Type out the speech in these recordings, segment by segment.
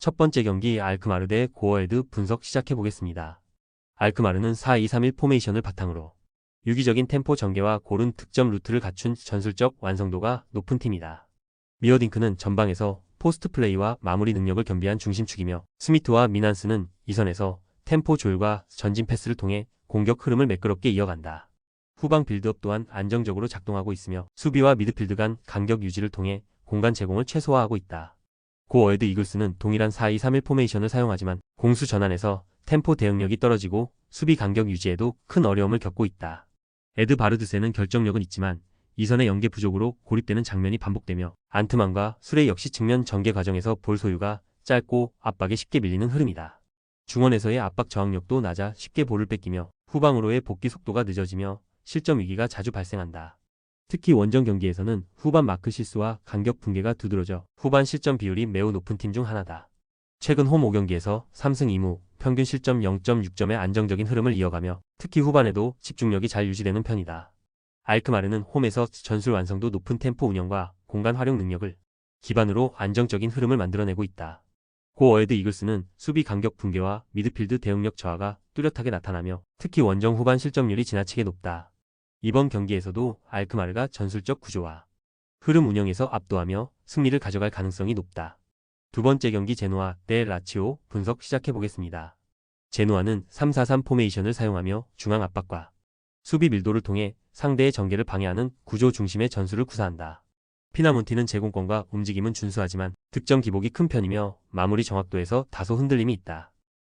첫 번째 경기 알크마르 대 고어헤드 분석 시작해보겠습니다. 알크마르는 4-2-3-1 포메이션을 바탕으로 유기적인 템포 전개와 고른 득점 루트를 갖춘 전술적 완성도가 높은 팀이다. 미어딩크는 전방에서 포스트 플레이와 마무리 능력을 겸비한 중심축이며 스미트와 미난스는 이선에서 템포 조율과 전진 패스를 통해 공격 흐름을 매끄럽게 이어간다. 후방 빌드업 또한 안정적으로 작동하고 있으며 수비와 미드필드 간 간격 유지를 통해 공간 제공을 최소화하고 있다. 고어헤드 이글스는 동일한 4-2-3-1 포메이션을 사용하지만 공수 전환에서 템포 대응력이 떨어지고 수비 간격 유지에도 큰 어려움을 겪고 있다. 에드 바르드세는 결정력은 있지만 이선의 연계 부족으로 고립되는 장면이 반복되며 안트만과 수레 역시 측면 전개 과정에서 볼 소유가 짧고 압박에 쉽게 밀리는 흐름이다. 중원에서의 압박 저항력도 낮아 쉽게 볼을 뺏기며 후방으로의 복귀 속도가 늦어지며 실점 위기가 자주 발생한다. 특히 원정 경기에서는 후반 마크 실수와 간격 붕괴가 두드러져 후반 실점 비율이 매우 높은 팀 중 하나다. 최근 홈 5경기에서 3승 2무, 평균 실점 0.6점의 안정적인 흐름을 이어가며 특히 후반에도 집중력이 잘 유지되는 편이다. 알크마르는 홈에서 전술 완성도 높은 템포 운영과 공간 활용 능력을 기반으로 안정적인 흐름을 만들어내고 있다. 고어헤드 이글스는 수비 간격 붕괴와 미드필드 대응력 저하가 뚜렷하게 나타나며 특히 원정 후반 실점률이 지나치게 높다. 이번 경기에서도 알크마르가 전술적 구조와 흐름 운영에서 압도하며 승리를 가져갈 가능성이 높다. 두 번째 경기 제노아 대 라치오 분석 시작해보겠습니다. 제노아는 3-4-3 포메이션을 사용하며 중앙 압박과 수비 밀도를 통해 상대의 전개를 방해하는 구조 중심의 전술을 구사한다. 피나몬티는 제공권과 움직임은 준수하지만 득점 기복이 큰 편이며 마무리 정확도에서 다소 흔들림이 있다.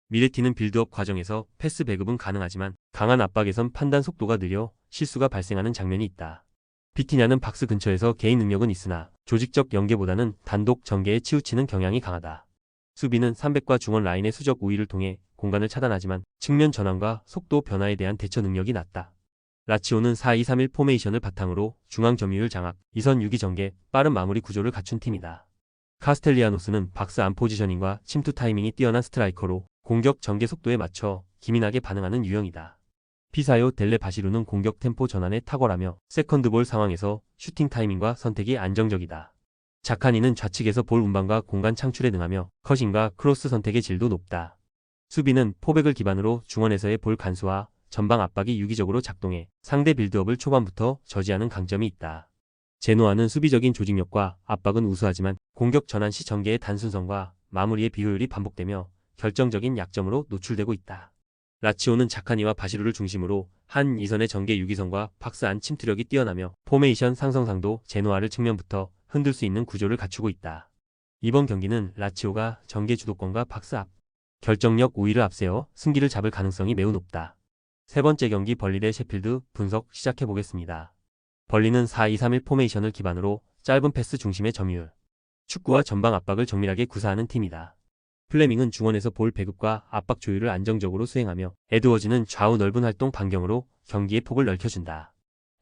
미레티는 빌드업 과정에서 패스 배급은 가능하지만 강한 압박에선 판단 속도가 느려 실수가 발생하는 장면이 있다. 비티냐는 박스 근처에서 개인 능력은 있으나 조직적 연계보다는 단독 전개에 치우치는 경향이 강하다. 수비는 300과 중원 라인의 수적 우위를 통해 공간을 차단하지만 측면 전환과 속도 변화에 대한 대처 능력이 낮다. 라치오는 4-2-3-1 포메이션을 바탕으로 중앙 점유율 장악, 이선 유기 전개, 빠른 마무리 구조를 갖춘 팀이다. 카스텔리아노스는 박스 안 포지셔닝과 침투 타이밍이 뛰어난 스트라이커로 공격 전개 속도에 맞춰 기민하게 반응하는 유형이다. 피사요 델레 바시루는 공격 템포 전환에 탁월하며 세컨드볼 상황에서 슈팅 타이밍과 선택이 안정적이다. 자카니는 좌측에서 볼 운반과 공간 창출에 능하며 컷인과 크로스 선택의 질도 높다. 수비는 포백을 기반으로 중원에서의 볼 간수와 전방 압박이 유기적으로 작동해 상대 빌드업을 초반부터 저지하는 강점이 있다. 제노아는 수비적인 조직력과 압박은 우수하지만 공격 전환 시 전개의 단순성과 마무리의 비효율이 반복되며 결정적인 약점으로 노출되고 있다. 라치오는 자카니와 바시루를 중심으로 한 이선의 전개 유기성과 박스 안 침투력이 뛰어나며 포메이션 상성상도 제노아를 측면부터 흔들 수 있는 구조를 갖추고 있다. 이번 경기는 라치오가 전개 주도권과 박스 앞 결정력 우위를 앞세워 승기를 잡을 가능성이 매우 높다. 세 번째 경기 벌리 대 셰필드 분석 시작해보겠습니다. 벌리는 4-2-3-1 포메이션을 기반으로 짧은 패스 중심의 점유율, 축구와 전방 압박을 정밀하게 구사하는 팀이다. 플레밍은 중원에서 볼 배급과 압박 조율을 안정적으로 수행하며 에드워즈는 좌우 넓은 활동 반경으로 경기의 폭을 넓혀준다.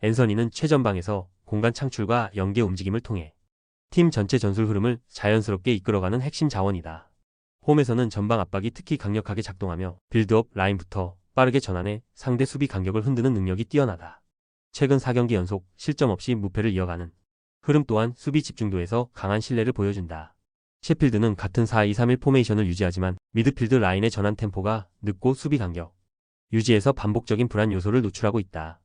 앤서니는 최전방에서 공간 창출과 연계 움직임을 통해 팀 전체 전술 흐름을 자연스럽게 이끌어가는 핵심 자원이다. 홈에서는 전방 압박이 특히 강력하게 작동하며 빌드업 라인부터 빠르게 전환해 상대 수비 간격을 흔드는 능력이 뛰어나다. 최근 4경기 연속 실점 없이 무패를 이어가는 흐름 또한 수비 집중도에서 강한 신뢰를 보여준다. 셰필드는 같은 4-2-3-1 포메이션을 유지하지만 미드필드 라인의 전환 템포가 늦고 수비 간격 유지에서 반복적인 불안 요소를 노출하고 있다.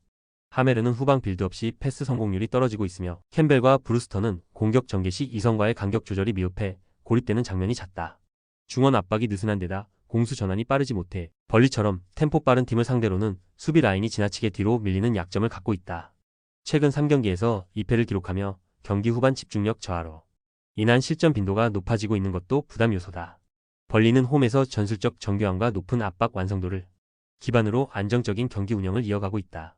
하메르는 후방 빌드업 시 패스 성공률이 떨어지고 있으며 캠벨과 브루스터는 공격 전개 시 이선과의 간격 조절이 미흡해 고립되는 장면이 잦다. 중원 압박이 느슨한 데다 공수 전환이 빠르지 못해 벌리처럼 템포 빠른 팀을 상대로는 수비 라인이 지나치게 뒤로 밀리는 약점을 갖고 있다. 최근 3경기에서 2패를 기록하며 경기 후반 집중력 저하로 인한 실점 빈도가 높아지고 있는 것도 부담 요소다. 벌리는 홈에서 전술적 정교함과 높은 압박 완성도를 기반으로 안정적인 경기 운영을 이어가고 있다.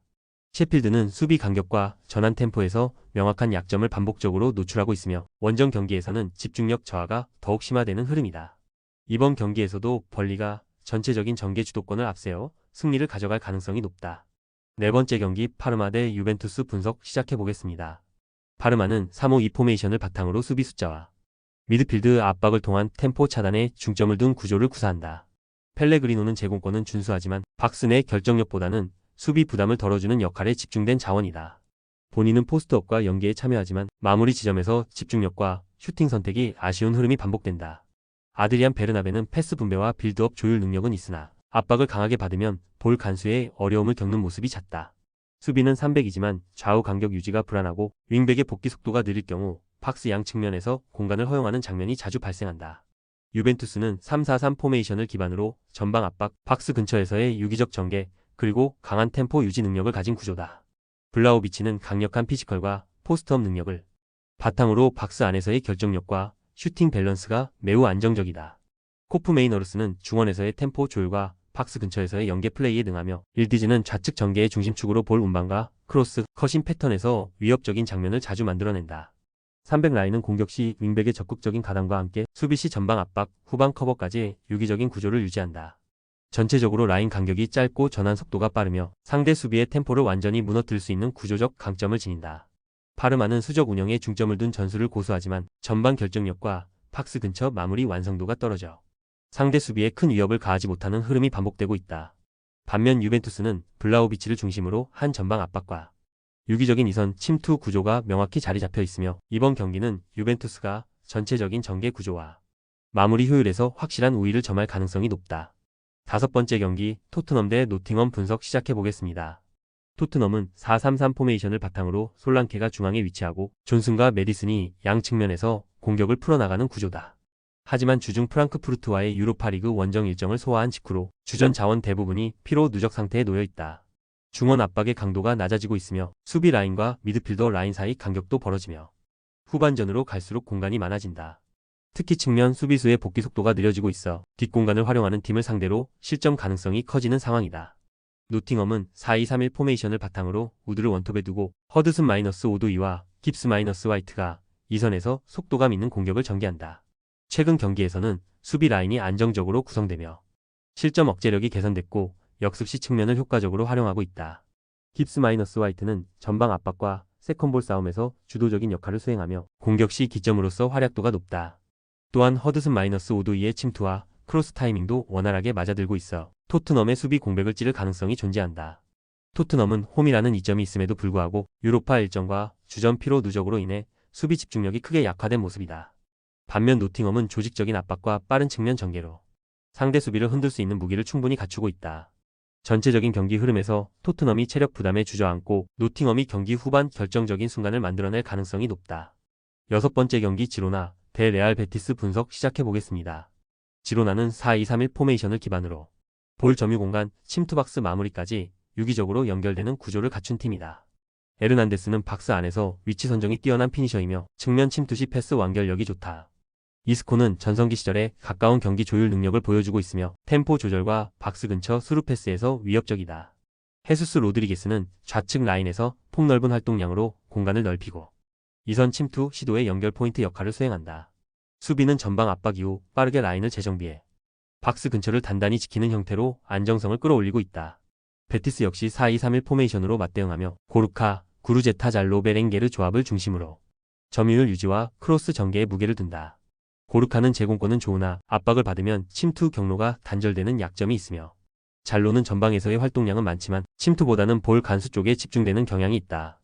셰필드는 수비 간격과 전환 템포에서 명확한 약점을 반복적으로 노출하고 있으며 원정 경기에서는 집중력 저하가 더욱 심화되는 흐름이다. 이번 경기에서도 벌리가 전체적인 전개 주도권을 앞세워 승리를 가져갈 가능성이 높다. 네 번째 경기 파르마 대 유벤투스 분석 시작해보겠습니다. 파르마는 3-5-2 포메이션을 바탕으로 수비 숫자와 미드필드 압박을 통한 템포 차단에 중점을 둔 구조를 구사한다. 펠레그리노는 제공권은 준수하지만 박스 내 결정력보다는 수비 부담을 덜어주는 역할에 집중된 자원이다. 본인은 포스트업과 연계에 참여하지만 마무리 지점에서 집중력과 슈팅 선택이 아쉬운 흐름이 반복된다. 아드리안 베르나베는 패스 분배와 빌드업 조율 능력은 있으나 압박을 강하게 받으면 볼 간수에 어려움을 겪는 모습이 잦다. 수비는 300이지만 좌우 간격 유지가 불안하고 윙백의 복귀 속도가 느릴 경우 박스 양 측면에서 공간을 허용하는 장면이 자주 발생한다. 유벤투스는 3-4-3 포메이션을 기반으로 전방 압박, 박스 근처에서의 유기적 전개, 그리고 강한 템포 유지 능력을 가진 구조다. 블라호비치는 강력한 피지컬과 포스트업 능력을 바탕으로 박스 안에서의 결정력과 슈팅 밸런스가 매우 안정적이다. 코프 메이너르스는 중원에서의 템포 조율과 박스 근처에서의 연계 플레이에 능하며 일디즈는 좌측 전개의 중심축으로 볼 운반과 크로스, 컷인 패턴에서 위협적인 장면을 자주 만들어낸다. 300 라인은 공격 시 윙백의 적극적인 가담과 함께 수비 시 전방 압박, 후방 커버까지 유기적인 구조를 유지한다. 전체적으로 라인 간격이 짧고 전환 속도가 빠르며 상대 수비의 템포를 완전히 무너뜨릴 수 있는 구조적 강점을 지닌다. 파르마는 수적 운영에 중점을 둔 전술을 고수하지만 전방 결정력과 박스 근처 마무리 완성도가 떨어져 상대 수비에 큰 위협을 가하지 못하는 흐름이 반복되고 있다. 반면 유벤투스는 블라호비치를 중심으로 한 전방 압박과 유기적인 이선 침투 구조가 명확히 자리 잡혀 있으며 이번 경기는 유벤투스가 전체적인 전개 구조와 마무리 효율에서 확실한 우위를 점할 가능성이 높다. 다섯 번째 경기 토트넘 대 노팅엄 분석 시작해 보겠습니다. 토트넘은 4-3-3 포메이션을 바탕으로 솔랑케가 중앙에 위치하고 존슨과 메디슨이 양 측면에서 공격을 풀어나가는 구조다. 하지만 주중 프랑크푸르트와의 유로파리그 원정 일정을 소화한 직후로 주전 자원 대부분이 피로 누적 상태에 놓여 있다. 중원 압박의 강도가 낮아지고 있으며 수비 라인과 미드필더 라인 사이 간격도 벌어지며 후반전으로 갈수록 공간이 많아진다. 특히 측면 수비수의 복귀 속도가 느려지고 있어 뒷공간을 활용하는 팀을 상대로 실점 가능성이 커지는 상황이다. 노팅엄은 4-2-3-1 포메이션을 바탕으로 우드를 원톱에 두고 허드슨 -오도이와 깁스 -화이트가 이선에서 속도감 있는 공격을 전개한다. 최근 경기에서는 수비 라인이 안정적으로 구성되며 실점 억제력이 개선됐고 역습시 측면을 효과적으로 활용하고 있다. 깁스 -화이트는 전방 압박과 세컨볼 싸움에서 주도적인 역할을 수행하며 공격 시 기점으로서 활약도가 높다. 또한 허드슨 -오도이의 침투와 크로스 타이밍도 원활하게 맞아들고 있어 토트넘의 수비 공백을 찌를 가능성이 존재한다. 토트넘은 홈이라는 이점이 있음에도 불구하고 유로파 일정과 주전 피로 누적으로 인해 수비 집중력이 크게 약화된 모습이다. 반면 노팅엄은 조직적인 압박과 빠른 측면 전개로 상대 수비를 흔들 수 있는 무기를 충분히 갖추고 있다. 전체적인 경기 흐름에서 토트넘이 체력 부담에 주저앉고 노팅엄이 경기 후반 결정적인 순간을 만들어낼 가능성이 높다. 여섯 번째 경기 지로나 대 레알 베티스 분석 시작해 보겠습니다. 지로나는 4-2-3-1 포메이션을 기반으로 볼 점유 공간, 침투 박스 마무리까지 유기적으로 연결되는 구조를 갖춘 팀이다. 에르난데스는 박스 안에서 위치 선정이 뛰어난 피니셔이며 측면 침투 시 패스 완결력이 좋다. 이스코는 전성기 시절에 가까운 경기 조율 능력을 보여주고 있으며 템포 조절과 박스 근처 스루 패스에서 위협적이다. 헤수스 로드리게스는 좌측 라인에서 폭넓은 활동량으로 공간을 넓히고 이선 침투 시도의 연결 포인트 역할을 수행한다. 수비는 전방 압박 이후 빠르게 라인을 재정비해 박스 근처를 단단히 지키는 형태로 안정성을 끌어올리고 있다. 베티스 역시 4-2-3-1 포메이션으로 맞대응하며 고르카, 구르제타 잘로 베렌게르 조합을 중심으로 점유율 유지와 크로스 전개에 무게를 둔다. 고르카는 제공권은 좋으나 압박을 받으면 침투 경로가 단절되는 약점이 있으며 잘로는 전방에서의 활동량은 많지만 침투보다는 볼 간수 쪽에 집중되는 경향이 있다.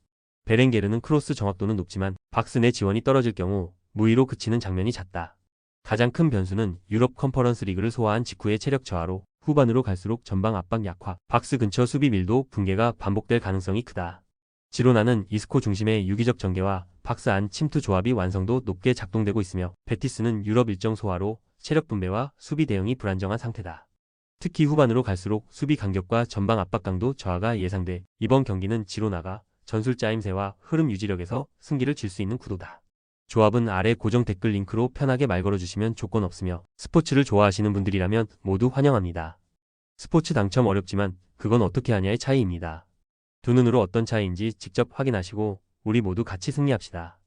베렌게르는 크로스 정확도는 높지만 박스 내 지원이 떨어질 경우 무위로 그치는 장면이 잦다. 가장 큰 변수는 유럽 컨퍼런스 리그를 소화한 직후의 체력 저하로 후반으로 갈수록 전방 압박 약화, 박스 근처 수비 밀도 붕괴가 반복될 가능성이 크다. 지로나는 이스코 중심의 유기적 전개와 박스 안 침투 조합이 완성도 높게 작동되고 있으며 베티스는 유럽 일정 소화로 체력 분배와 수비 대응이 불안정한 상태다. 특히 후반으로 갈수록 수비 간격과 전방 압박 강도 저하가 예상돼 이번 경기는 지로나가 전술 짜임새와 흐름 유지력에서 승기를 질 수 있는 구도다. 조합은 아래 고정 댓글 링크로 편하게 말 걸어주시면 조건 없으며 스포츠를 좋아하시는 분들이라면 모두 환영합니다. 스포츠 당첨 어렵지만 그건 어떻게 하냐의 차이입니다. 두 눈으로 어떤 차이인지 직접 확인하시고 우리 모두 같이 승리합시다.